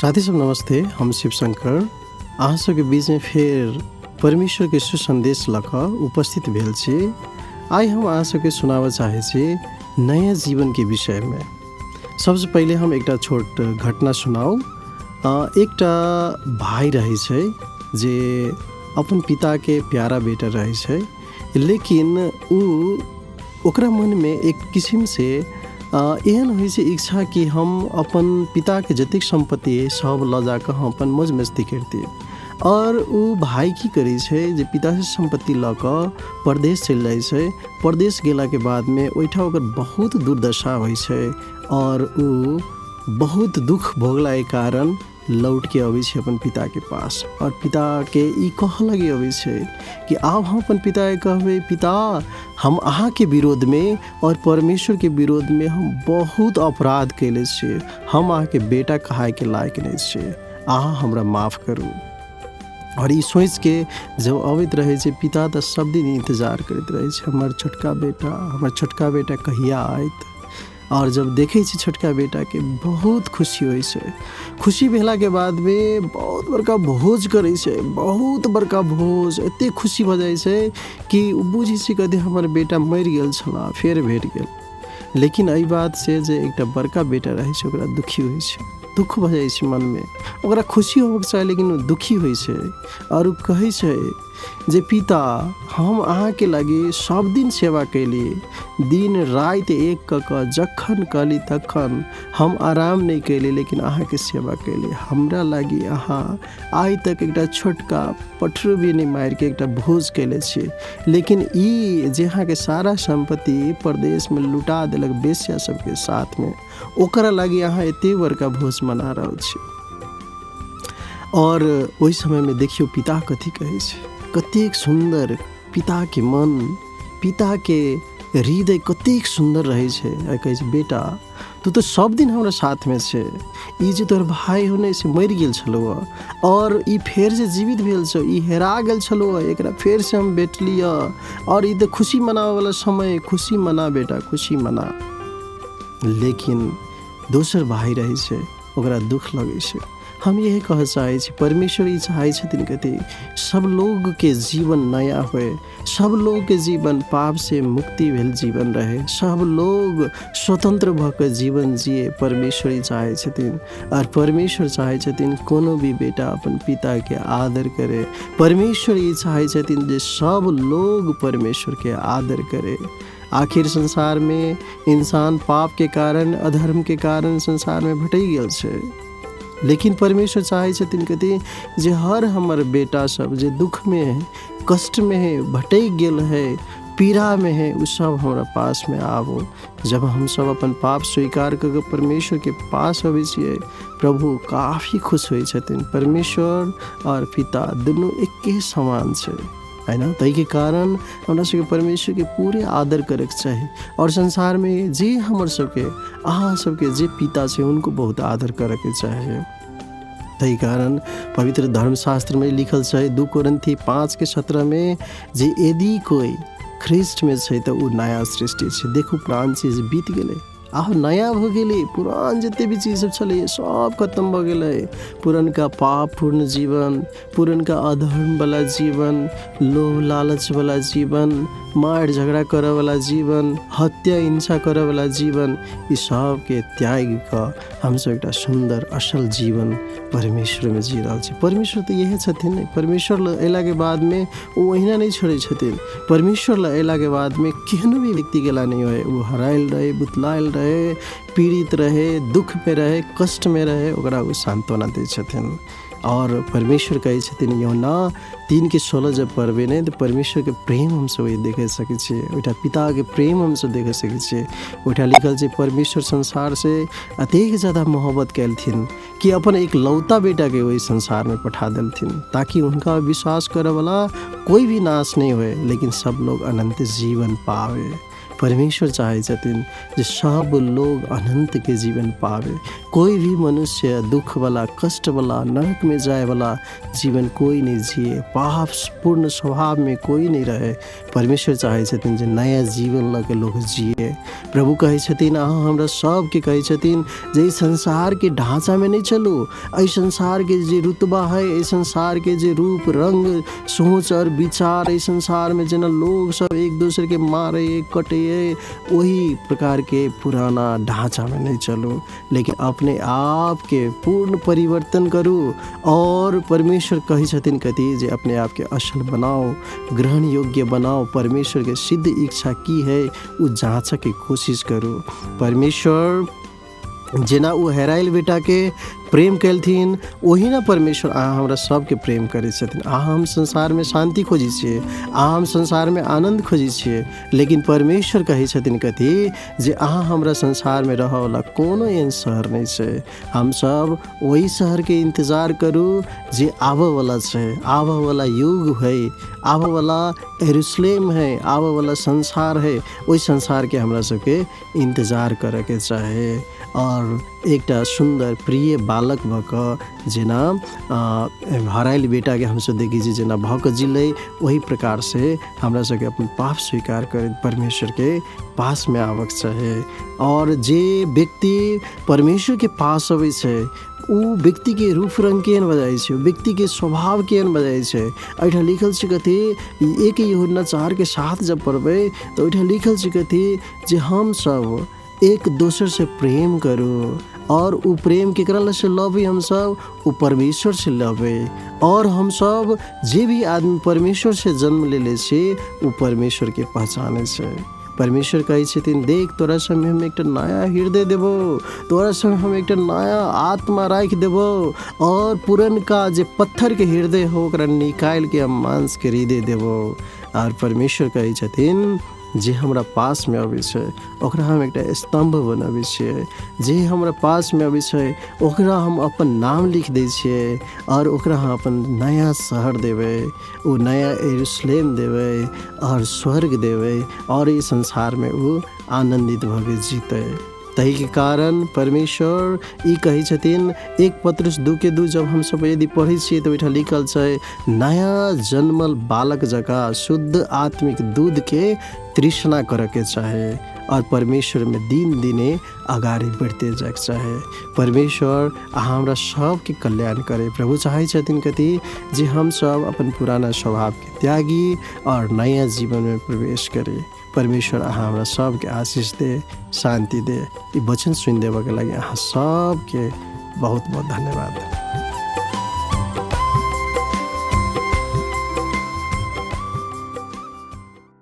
साथी सब नमस्ते, हम शिव शंकर अहाँ सबके बीच में फिर परमेश्वर के सुसंदेश लकर उपस्थित भेल छी। आई हम अहाँ सबके सुनावे चाहे छी नया जीवन के विषय में। सबसे पहले हम एकटा छोट घटना सुनाऊ। एकटा भाई रहे छै जे अपन पिता के प्यारा बेटा रहे छै, लेकिन ओकरा मन में एक किसिम से एहन होइ छै इच्छा कि हम अपन पिता के जतेक संपत्ति सब ल जाकर हम अपन मौज मस्ती करतिए। और उ भाई की करै छै जे पिता से संपत्ति ल क परदेश चलि जाइ छै। परदेश गेला के बाद में ओइठा ओकर बहुत दुर्दशा होइ छै और उ बहुत दुख भोगला के कारण लौट के अबै छै अपन पिता के पास। और पिता के ई कह लगे अबै छै कि आब हम अपन पिता के कहबै, पिता हम अहाँ के विरोध में और परमेश्वर के विरोध में हम बहुत अपराध कैले छियै, हम अहाँ के बेटा कहाय के लायक नहीं छियै, अहाँ हमरा माफ करू। और ई सोच के जब अबैत रहे छै पिता तो सब दिन इंतजार करते रहे छै हमर छोटका बेटा कहिया आयत। और जब देखे छी छोटका बेटा के बहुत खुशी होइ छै। खुशी भेला के बाद में बहुत बड़का भोज करे छै, बहुत बड़का भोज। एते खुशी भ जाय छै कि बुझी छी कदे हमर बेटा मर गेल छला फेर भेट गेल। लेकिन एहि बात से जे एकटा बड़का बेटा रहे छै ओकरा दुखी होइ छै, दुख भ जाय छै मन में। ओकरा खुशी होबक चाही लेकिन वो दुखी होइ छै और कहे छै जे पिता हम अहाँ के लागी सब दिन सेवा कैली, दिन रात एक क जखन कहली तखन हम आराम नहीं कैली, लेकिन अहाँ के सेवा कैली। हमरा लागी अहाँ आज तक एकटा छोटका पठरू भी नहीं मार के एकटा भोज कैले छी, लेकिन ई जे अहाँ के सारा संपत्ति परदेश में लुटा देलक बेश्या सबके साथ में, ओकरा लागी अहाँ एते बड़का भोज मना रहल छी। और ओहि समय में देखियो पिता कथी कहे छै, कतेक सुंदर पिता के मन, पिता के हृदय कतेक सुंदर रहे छै। कहे छै बेटा तू तो सब दिन हमरा साथ में छे, ई जे तोहर भाई होने से मर गेल छलो और ई फेर से जीवित भेल छो, ई हेरा गेल छलो, एकरा फेर से हम भेटली और ई तो खुशी मनावे वाला समय, खुशी मना बेटा खुशी मना। लेकिन दोसर भाई रहे छै ओकरा दुख लगे छै। हम यही कह चाहे छी परमेश्वर ई चाहे छथिन कथी, सब लोग के जीवन नया होए, सब लोग के जीवन पाप से मुक्ति भेल जीवन रहे, सब लोग स्वतंत्र भकर जीवन जिए। परमेश्वर ई चाहे छथिन और परमेश्वर चाहे छथिन कोनो भी बेटा अपन पिता के आदर करे। परमेश्वर ई चाहे छथिन जे सब लोग परमेश्वर के आदर करे। आखिर संसार में इंसान पाप के कारण, अधर्म के कारण संसार में भटक गेल छै, लेकिन परमेश्वर चाहे छथिन कथी जे हर हमर बेटा सब जे दुख में है, कष्ट में है, भटक गेल है, पीड़ा में है, उ सब हमरा पास में आवो। जब हम सब अपन पाप स्वीकार करके परमेश्वर के पास अबै छियै, प्रभु काफी खुश होइ छथिन। परमेश्वर और पिता दुनू एके समान छै, है ना। तई के कारण हमरा सबके परमेश्वर के पूरे आदर करे के चाही। और संसार में जे हमर सबके अहाँ सबके जे पिता छै उनको बहुत आदर करे के चाही। तई कारण पवित्र धर्मशास्त्र में लिखल छै 2 कोरिन्थी 5:17 में जे यदि कोई ख्रिस्ट में छै तो उ नया सृष्टि छै। देखो पुरान चीज बीत गेलै, आब नया भ गेलै, पुरान जते भी चीज सब छलै सब खत्म भ गेलै। पुरनका पाप पूर्ण जीवन, पुरनका अधर्म वाला जीवन, लोभ लालच वाला जीवन, मार झगड़ा करे वाला जीवन, हत्या हिंसा करे वाला जीवन, ई सब के त्याग क हम सब एकटा सुंदर असल जीवन परमेश्वर में जी रहल छी। परमेश्वर तो यही छथिन। परमेश्वर अयला के बाद में वो ओहिना नहीं छोड़े छथिन। परमेश्वर अयला के बाद में केहनो भी व्यक्ति के ला नहीं होए, वो हरायल रहे, बुतलायल रहे, पीड़ित रहे, दुख में रहे, कष्ट में रहे, ओकरा वो सांत्वना दे छथिन। और परमेश्वर कहे छथिन यूहन्ना 3:16 जब पढ़बे नहीं तो परमेश्वर के प्रेम हम सब देखे सके छी, ओइठा पिता के प्रेम हम सब देखे सके छी। ओइठा लिखल छै परमेश्वर संसार से अतेक ज़्यादा मोहब्बत कैलथिन कि अपन एक लौता बेटा के वही संसार में पठा देलथिन, ताकि उनका विश्वास करे वाला कोई भी नाश नहीं होए, लेकिन सब लोग अनंत जीवन पावे। परमेश्वर चाहे छथिन जे सब लोग अनंत के जीवन पावे। कोई भी मनुष्य दुख वाला, कष्ट वाला, नरक में जाए वाला जीवन कोई नहीं जिए, पाप पूर्ण स्वभाव में कोई नहीं रहे। परमेश्वर चाहे छथिन जे नया जीवन लगे लोग जिए। प्रभु कहे छथिन अहाँ हमरा सबके कहे छथिन जे संसार के ढांचा में नहीं चलो। इस संसार के जे रुतबा है, इस संसार के जे रूप रंग सोच और विचार, इस संसार में जना लोग सब एक दूसरे के मारे कटे, वही प्रकार के पुराना ढांचा में नहीं चलो, लेकिन अपने आप के पूर्ण परिवर्तन करो। और परमेश्वर कही छथिन कथी जे अपने आप के असल बनाओ, ग्रहण योग्य बनाओ। परमेश्वर के सिद्ध इच्छा की है वो जांच के कोशिश करो। परमेश्वर जेना वो हेराइल बेटा के प्रेम कैलथिन, वही ना परमेश्वर अहाँ हमरा सबके प्रेम करे छथिन। अहाँ हम संसार में शांति खोजी छिए, अहाँ हम संसार में आनंद खोजी छिए, लेकिन परमेश्वर कहे छथिन कथी जे अहाँ हमरा संसार में रह वाला कोनो एहन शहर नहीं छै। हम सब वही शहर के इंतजार करू जे आबे वाला छै, आबे वाला युग है, आबे वाला यरूशलेम है, आबे वाला संसार है। वही संसार के हमरा सबके इंतजार करे के चाहे। और एकटा सुंदर प्रिय बालक भक जेना हराइल बेटा के हमसे देखी छी जेना भक जिले, वही प्रकार से हमरा सबके अपन पाप स्वीकार कर परमेश्वर के पास में आवक चाहे। और जे व्यक्ति परमेश्वर के पास अबै छै उ व्यक्ति के रूप रंग केहन बजाय छै, व्यक्ति के स्वभाव केहन बजाय छै। एहिठा लिखल छै कथी, एक यूहन्ना 4 के 7 जब पढ़बै तो एहिठा लिखल छै कथी जे हम सब एक दूसरे से प्रेम करो। और उ प्रेम केकरा से लबे, हम सब उ परमेश्वर से लबे। और हम सब जे भी आदमी परमेश्वर से जन्म लेले छै उ परमेश्वर के पहचाने छै। परमेश्वर कहे छथिन देख तोरा समय हम एक नया हृदय देबो, तोरा समय हम एक नया आत्मा राख देबो, और पुरनका जे पत्थर के हृदय हो ओकरा निकाल के हम मांस के हृदय देबो। और परमेश्वर कहे छथिन जे हमरा पास में अबै छै ओकरा हम एक स्तंभ बनाबै छियै, जे हमरा पास में अबै छै ओकरा हम अपन नाम लिख दै छियै, और ओकरा हम अपन नया शहर देबै, वो नया यरूशलेम देबै और स्वर्ग देबै, और इस संसार में वो आनंदित भके जीते। तही के कारण परमेश्वर ई कही छथिन 1 पत्रुस 2 के 2 जब हम सब यदि पढ़े छियै तो ओइठा लिखल छै नया जन्मल बालक जका शुद्ध आत्मिक दूध के तृष्णा करे के चाहे, और परमेश्वर में दिन दिने अगाडि बढ़ते जाके चाहे। परमेश्वर हमरा सबके कल्याण करे। प्रभु चाहे छथिन कथी जे हम सब अपन पुराना स्वभाव के त्यागी और नया जीवन में प्रवेश करे। परमेश्वर हमरा सबके आशीष दे, शांति दे। ई वचन सुन देबा के लागि अहाँ सबके बहुत बहुत धन्यवाद।